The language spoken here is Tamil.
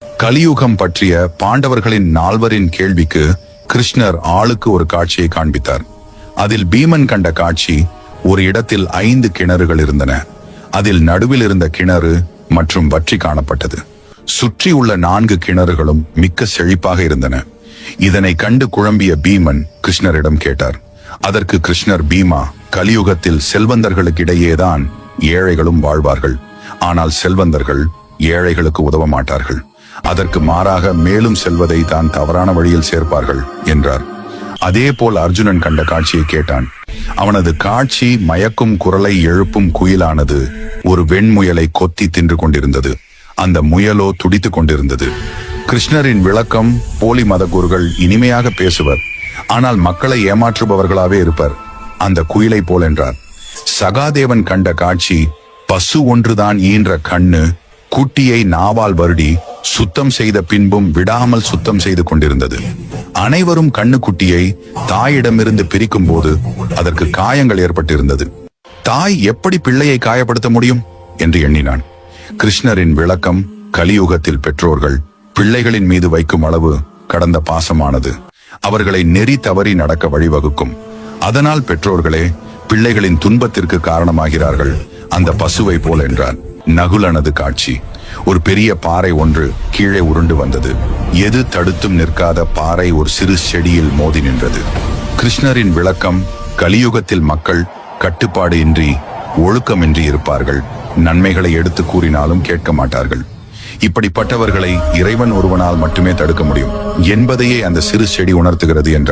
கலியுகம் பற்றிய பாண்டவர்களின் நால்வரின் கேள்விக்கு கிருஷ்ணர் ஆளுக்கு ஒரு காட்சியை காண்பித்தார். அதில் பீமன் கண்ட காட்சி, ஒரு இடத்தில் 5 கிணறுகள் இருந்தன. அதில் நடுவில் இருந்த கிணறு மற்றும் வற்றி காணப்பட்டது. சுற்றி உள்ள 4 கிணறுகளும் மிக்க செழிப்பாக இருந்தன. இதனை கண்டு குழம்பிய பீமன் கிருஷ்ணரிடம் கேட்டார். அதற்கு கிருஷ்ணர், பீமா, கலியுகத்தில் செல்வந்தர்களுக்கிடையேதான் ஏழைகளும் வாழ்வார்கள். ஆனால் செல்வந்தர்கள் ஏழைகளுக்கு உதவ மாட்டார்கள். அதற்கு மாறாக மேலும் செல்வதை தான் தவறான வழியில் சேர்ப்பார்கள் என்றார். அதே போல் அர்ஜுனன் கண்ட காட்சியை கேட்டான். அவனது காட்சி மயக்கும் குரலை எழுப்பும் குயிலானது ஒரு வெண்முயலை கொத்தி தின்று கொண்டிருந்தது. அந்த முயலோ துடித்துக் கொண்டிருந்தது. கிருஷ்ணரின் விளக்கம், போலி மதகுருகள் இனிமையாக பேசுவர், ஆனால் மக்களை ஏமாற்றுபவர்களாவே இருப்பர், அந்த குயிலை போல் என்றார். சகாதேவன் கண்ட காட்சி, பசு ஒன்றுதான் ஈன்ற கண்ணு குட்டியை நாவால் வருடி சுத்தம் செய்த பின்பும் விடாமல் சுத்தம் செய்து கொண்டிருந்தது. அனைவரும் கண்ணுக்குட்டியை தாயிடமிருந்து பிரிக்கும் போது அதற்கு காயங்கள் ஏற்பட்டிருந்தது. தாய் எப்படி பிள்ளையை காயப்படுத்த முடியும் என்று எண்ணினான். கிருஷ்ணரின் விளக்கம், கலியுகத்தில் பெற்றோர்கள் பிள்ளைகளின் மீது வைக்கும் அளவு கடந்த பாசமானது அவர்களை நெறி தவறி நடக்க வழிவகுக்கும். அதனால் பெற்றோர்களே பிள்ளைகளின் துன்பத்திற்கு காரணமாகிறார்கள், அந்த பசுவை போல் என்றார். நகுலனது காட்சி, ஒரு பெரிய பாறை ஒன்று கீழே உருண்டு வந்தது. எது தடுத்தும் நிற்காத பாறை ஒரு சிறு செடியில் மோதி நின்றது. கிருஷ்ணரின் விளக்கம், கலியுகத்தில் மக்கள் கட்டுப்பாடு இன்றி ஒழுக்கமின்றி இருப்பார்கள். நன்மைகளை எடுத்து கூறினாலும் கேட்க மாட்டார்கள். இப்படிப்பட்டவர்களை இறைவன் ஒருவனால் மட்டுமே தடுக்க முடியும் என்பதையே அந்த சிறு செடி உணர்த்துகிறது என்றார்.